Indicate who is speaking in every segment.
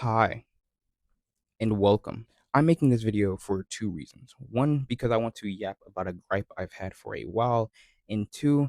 Speaker 1: Hi, and welcome. I'm making this video for two reasons. One, because I want to yap about a gripe I've had for a while, and two,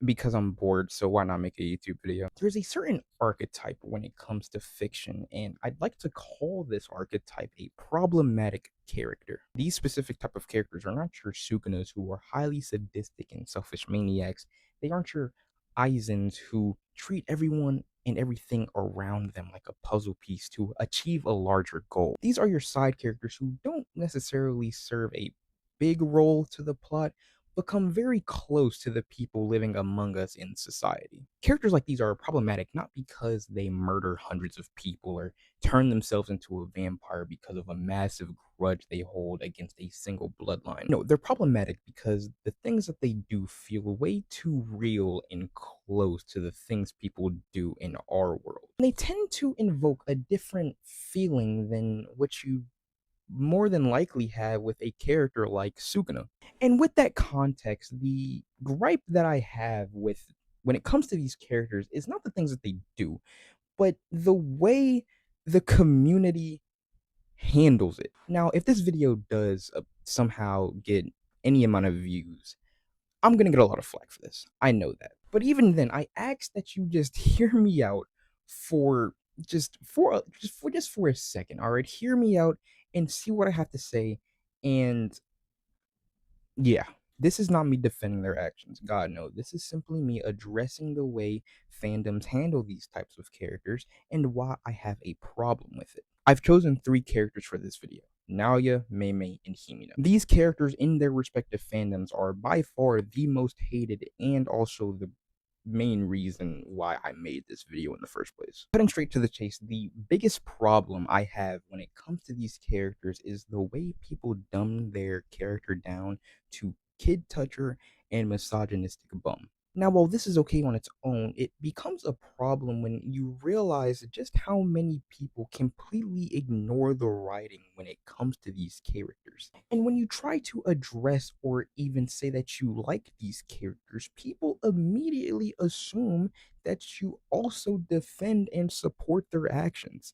Speaker 1: because I'm bored, so why not make a YouTube video? There's a certain archetype when it comes to fiction, and I'd like to call this archetype a problematic character. These specific type of characters are not your Sukunas who are highly sadistic and selfish maniacs. They aren't your Aizens who treat everyone and everything around them like a puzzle piece to achieve a larger goal. These are your side characters who don't necessarily serve a big role to the plot, become very close to the people living among us in society. Characters like these are problematic not because they murder hundreds of people or turn themselves into a vampire because of a massive grudge they hold against a single bloodline. No, they're problematic because the things that they do feel way too real and close to the things people do in our world. And they tend to invoke a different feeling than what you more than likely have with a character like Sukuna. And with that context, the gripe that I have with when it comes to these characters is not the things that they do, but the way the community handles it. Now, if this video does somehow get any amount of views, I'm gonna get a lot of flack for this. I know that. But even then, I ask that you just hear me out for just for a second. All right, hear me out and see what I have to say. And yeah, this is not me defending their actions. God, no. This is simply me addressing the way fandoms handle these types of characters and why I have a problem with it. I've chosen three characters for this video: Naoya, Meimei, and Himino. These characters in their respective fandoms are by far the most hated and also the main reason why I made this video in the first place. Cutting straight to the chase, the biggest problem I have when it comes to these characters is the way people dumb their character down to kid toucher and misogynistic bum. Now, while this is okay on its own, it becomes a problem when you realize just how many people completely ignore the writing when it comes to these characters. And when you try to address or even say that you like these characters, people immediately assume that you also defend and support their actions.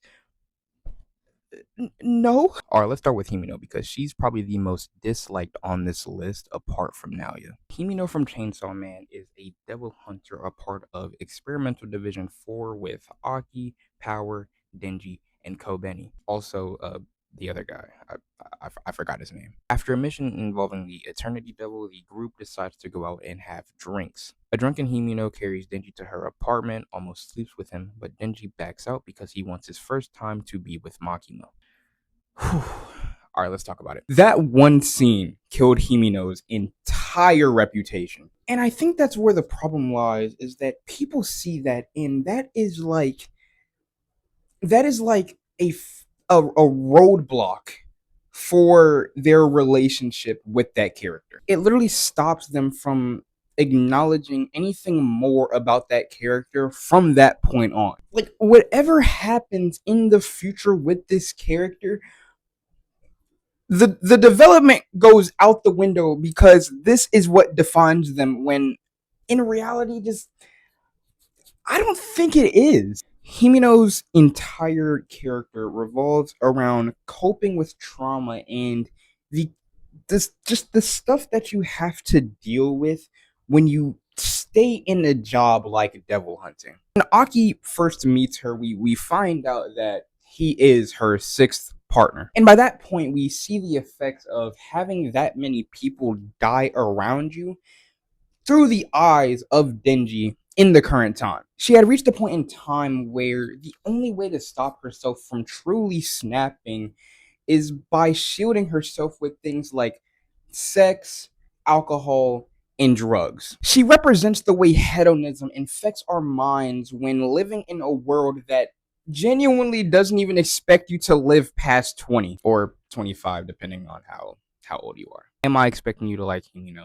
Speaker 1: No. All right, let's start with Himino because she's probably the most disliked on this list apart from Naoya. Himino from Chainsaw Man is a devil hunter, a part of Experimental Division 4 with Aki, Power, Denji, and Kobeni. Also, the other guy, I forgot his name. After a mission involving the Eternity Devil, the group decides to go out and have drinks. A drunken Himino carries Denji to her apartment, almost sleeps with him, but Denji backs out because he wants his first time to be with Makima. All right, let's talk about it. That one scene killed Himino's entire reputation. And I think that's where the problem lies, is that people see that, and that is like a roadblock for their relationship with that character. It literally stops them from acknowledging anything more about that character from that point on. Like, whatever happens in the future with this character, the development goes out the window because this is what defines them, when in reality, just I don't think it is. Himino's entire character revolves around coping with trauma and the the stuff that you have to deal with when you stay in a job like devil hunting. When Aki first meets her, we find out that he is her sixth partner. And by that point, we see the effects of having that many people die around you through the eyes of Denji in the current time. She had reached a point in time where the only way to stop herself from truly snapping is by shielding herself with things like sex, alcohol, and drugs. She represents the way hedonism infects our minds when living in a world that genuinely doesn't even expect you to live past 20 or 25, depending on how old you are. Am I expecting you to like him?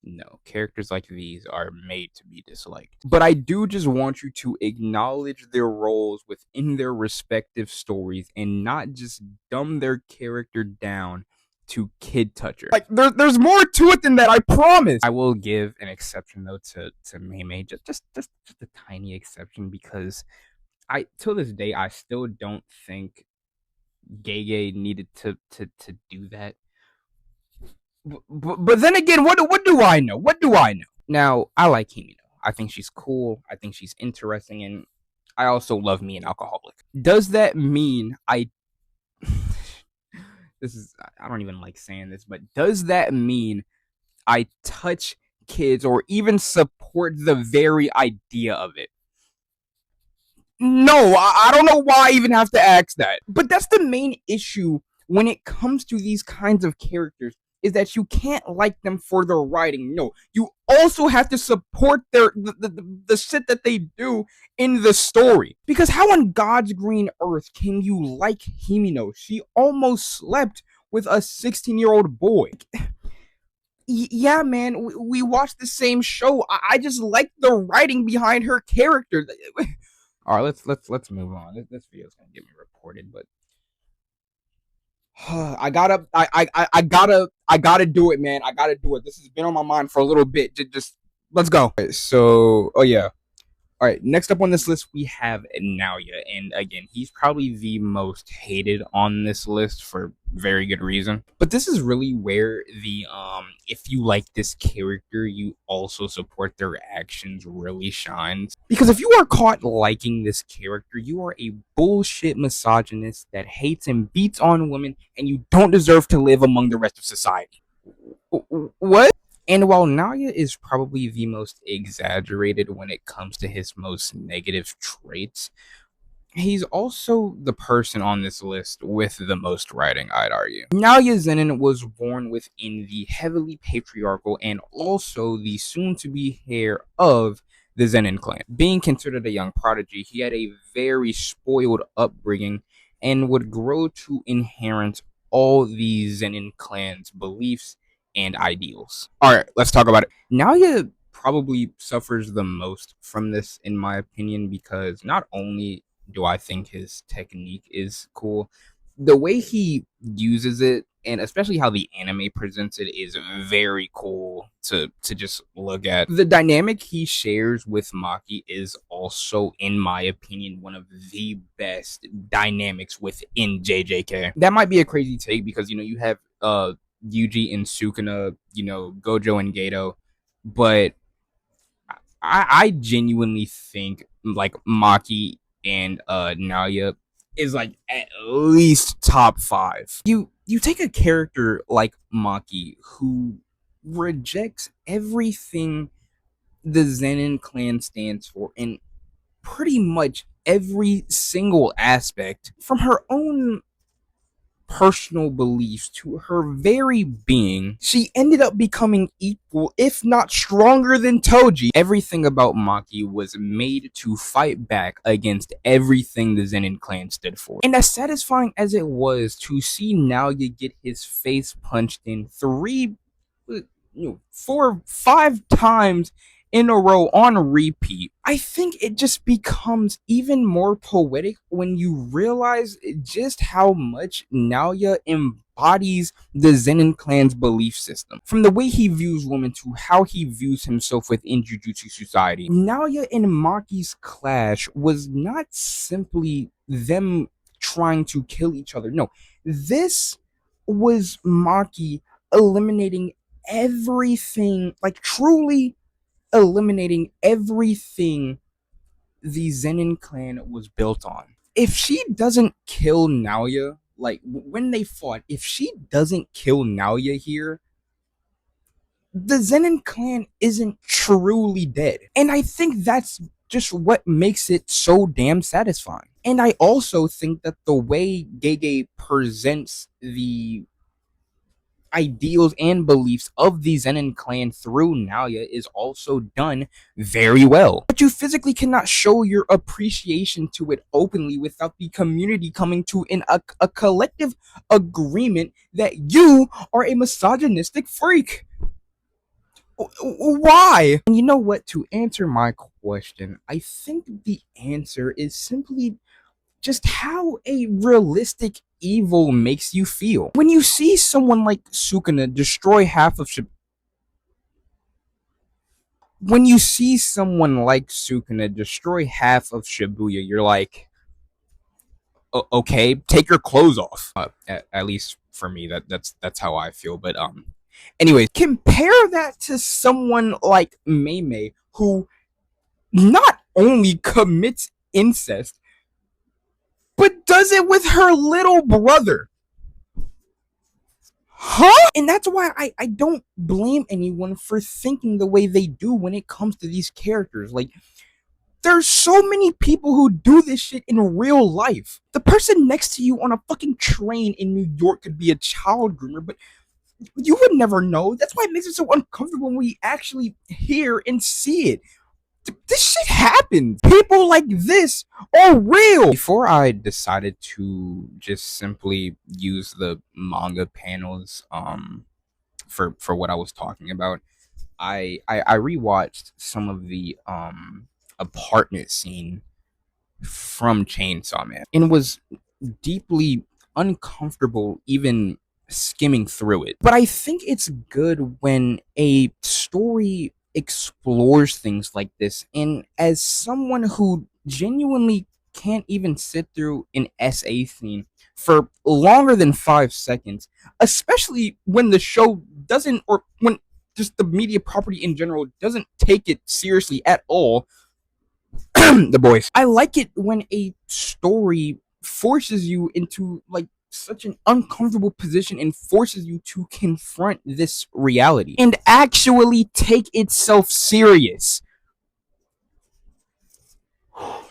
Speaker 1: No, characters like these are made to be disliked. But I do just want you to acknowledge their roles within their respective stories and not just dumb their character down to kid toucher. Like, there's more to it than that, I promise. I will give an exception though to Meimei, just a tiny exception, because I till this day I still don't think Gege needed to do that. But then again, what do I know? What do I know? Now I like Himino. I think she's cool. I think she's interesting, and I also love me an alcoholic. Does that mean I? This is I don't even like saying this, but does that mean I touch kids or even support the very idea of it? No, I don't know why I even have to ask that. But that's the main issue when it comes to these kinds of characters is that you can't like them for their writing. No, you also have to support the shit that they do in the story. Because how on God's green earth can you like Himino? She almost slept with a 16-year-old boy. Yeah, man, we watched the same show. I just like the writing behind her character. All right, let's move on. This video is gonna get me reported, but I gotta do it, man. I gotta do it. This has been on my mind for a little bit. Just let's go. Okay, so, oh yeah, all right, next up on this list, we have Naoya. And again, he's probably the most hated on this list for very good reason. But this is really where the if you like this character, you also support their actions really shines. Because if you are caught liking this character, you are a bullshit misogynist that hates and beats on women, and you don't deserve to live among the rest of society. What? And while Naoya is probably the most exaggerated when it comes to his most negative traits, he's also the person on this list with the most writing, I'd argue. Naoya Zenin was born within the heavily patriarchal and also the soon-to-be heir of the Zenin clan. Being considered a young prodigy, he had a very spoiled upbringing and would grow to inherit all the Zenin clan's beliefs and ideals. All right, let's talk about it. Naoya probably suffers the most from this, in my opinion, because not only do I think his technique is cool, the way he uses it, and especially how the anime presents it, is very cool to just look at. The dynamic he shares with Maki is also, in my opinion, one of the best dynamics within JJK. That might be a crazy take because you have Yuji and Sukuna, Gojo and Gato, but I genuinely think like Maki and Naoya is like at least top 5. You take a character like Maki who rejects everything the Zenin clan stands for in pretty much every single aspect, from her own personal beliefs to her very being. She ended up becoming equal, if not stronger than Toji. Everything about Maki was made to fight back against everything the Zenin clan stood for. And as satisfying as it was to see Naoya get his face punched in 4, 5 times in a row on repeat, I think it just becomes even more poetic when you realize just how much Naoya embodies the Zenin clan's belief system. From the way he views women to how he views himself within Jujutsu Society. Naoya and Maki's clash was not simply them trying to kill each other. No, this was Maki eliminating everything, like truly eliminating everything the Zenin clan was built on. If she doesn't kill Naoya, like when they fought, if she doesn't kill Naoya here, the Zenin clan isn't truly dead. And I think that's just what makes it so damn satisfying. And I also think that the way Gege presents the ideals and beliefs of the Zenin clan through Naoya is also done very well. But you physically cannot show your appreciation to it openly without the community coming to a collective agreement that you are a misogynistic freak. Why? And you know what? To answer my question, I think the answer is simply just how a realistic evil makes you feel. When you see someone like Sukuna destroy half of when you see someone like Sukuna destroy half of Shibuya, you're like, okay, take your clothes off. At least for me, that's how I feel. But anyways, compare that to someone like Mei, who not only commits incest, but does it with her little brother. Huh? And that's why I don't blame anyone for thinking the way they do when it comes to these characters. Like, there's so many people who do this shit in real life. The person next to you on a fucking train in New York could be a child groomer, but you would never know. That's why it makes it so uncomfortable when we actually hear and see it. This shit happens. People like this are real. Before I decided to just simply use the manga panels for what I was talking about, I rewatched some of the apartment scene from Chainsaw Man and was deeply uncomfortable even skimming through it. But I think it's good when a story explores things like this. And as someone who genuinely can't even sit through an SA scene for longer than 5 seconds, especially when the show doesn't, or when just the media property in general doesn't take it seriously at all, the boys. I like it when a story forces you into like such an uncomfortable position and forces you to confront this reality and actually take itself serious.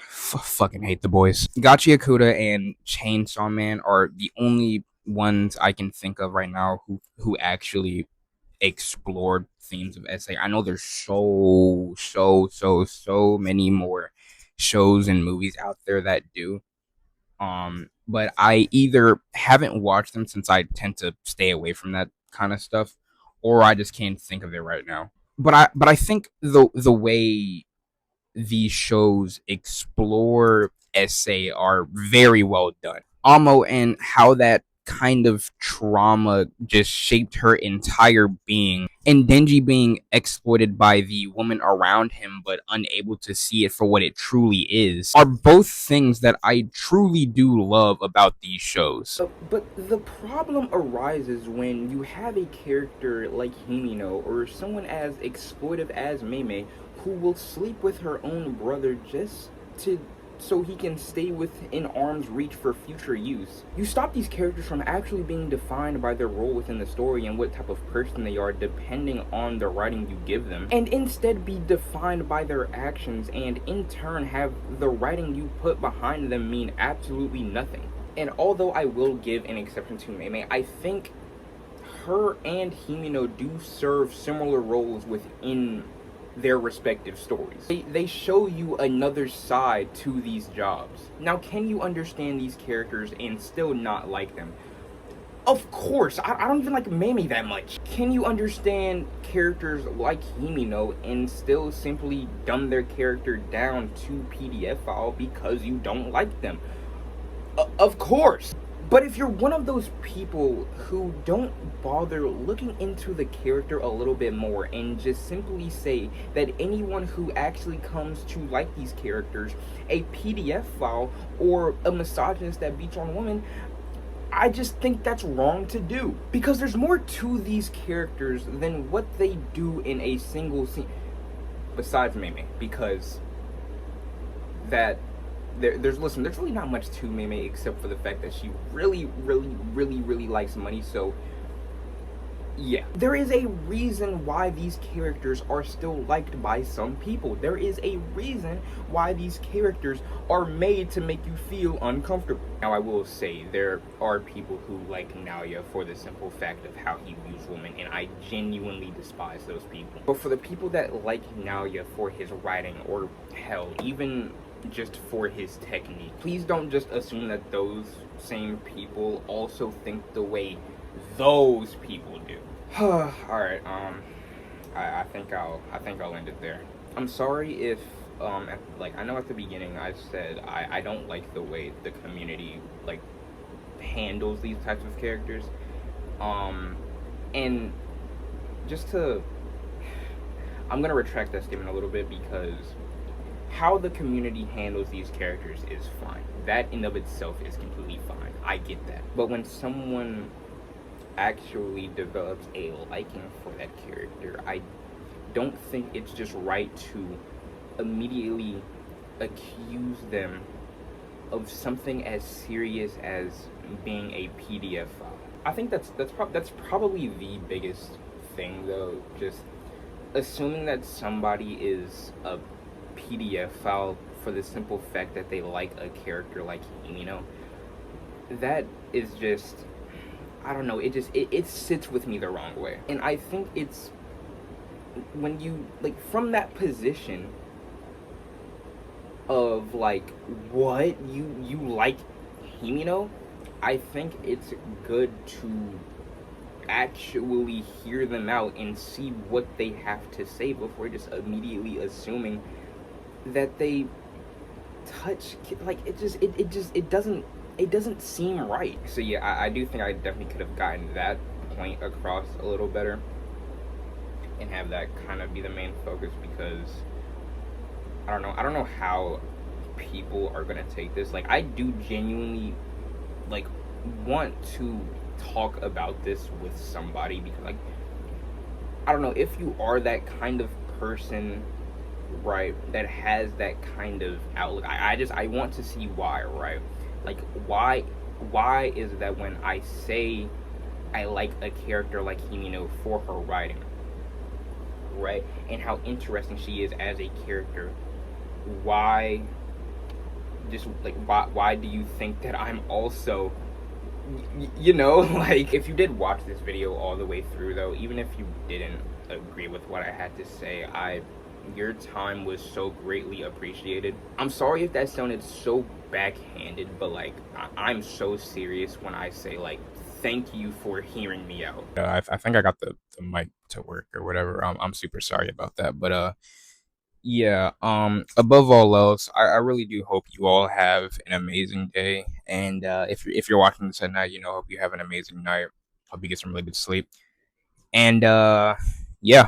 Speaker 1: Fucking hate the boys. Gachi Akuda and Chainsaw Man are the only ones I can think of right now who actually explored themes of SA. I know there's so many more shows and movies out there that do. But I either haven't watched them since I tend to stay away from that kind of stuff, or I just can't think of it right now. But I think the way these shows explore SA are very well done. Amo and how that kind of trauma just shaped her entire being, and Denji being exploited by the woman around him but unable to see it for what it truly is, are both things that I truly do love about these shows. But the problem arises when you have a character like Himino or someone as exploitive as Mei who will sleep with her own brother just to so he can stay within arm's reach for future use. You stop these characters from actually being defined by their role within the story and what type of person they are depending on the writing you give them, and instead be defined by their actions, and in turn have the writing you put behind them mean absolutely nothing. And although I will give an exception to Mei, I think her and Himino do serve similar roles within their respective stories. They show you another side to these jobs. Now, can you understand these characters and still not like them? Of course, I don't even like Mei that much. Can you understand characters like Himino and still simply dumb their character down to PDF file because you don't like them? Of course. But if you're one of those people who don't bother looking into the character a little bit more and just simply say that anyone who actually comes to like these characters, a PDF file or a misogynist that beats on women, I just think that's wrong to do. Because there's more to these characters than what they do in a single scene. Besides Mei, because there's really not much to Mei except for the fact that she really likes money. So yeah, there is a reason why these characters are still liked by some people. There is a reason why these characters are made to make you feel uncomfortable. Now, I will say there are people who like Naoya for the simple fact of how he views women, and I genuinely despise those people. But for the people that like Naoya for his writing, or hell, even just for his technique, please don't just assume that those same people also think the way those people do. All right, I think I'll end it there. I'm sorry if I know at the beginning I said I don't like the way the community like handles these types of characters, and just to I'm gonna retract that statement a little bit because how the community handles these characters is fine. That in of itself is completely fine. I get that. But when someone actually develops a liking for that character, I don't think it's just right to immediately accuse them of something as serious as being a PDF file. I think that's probably the biggest thing though. Just assuming that somebody is a PDF file for the simple fact that they like a character like Himino, that is just, I don't know, it sits with me the wrong way. And I think it's when you like from that position of like what you like Himino, I think it's good to actually hear them out and see what they have to say before just immediately assuming that they touch like it doesn't seem right. So yeah, I do think I definitely could have gotten that point across a little better and have that kind of be the main focus because I don't know how people are gonna take this. Like I do genuinely like want to talk about this with somebody because like I don't know if you are that kind of person, right, that has that kind of outlook. I want to see why, right? Like why is it that when I say I like a character like Himino for her writing, right, and how interesting she is as a character, why just like why do you think that I'm also you know like if you did watch this video all the way through though, even if you didn't agree with what I had to say, your time was so greatly appreciated. I'm sorry if that sounded so backhanded, but like I'm so serious when I say like thank you for hearing me out. I think I got the mic to work or whatever. I'm super sorry about that, but yeah, above all else, I really do hope you all have an amazing day. And if you're watching this at night, you know, hope you have an amazing night. Hope you get some really good sleep. And yeah,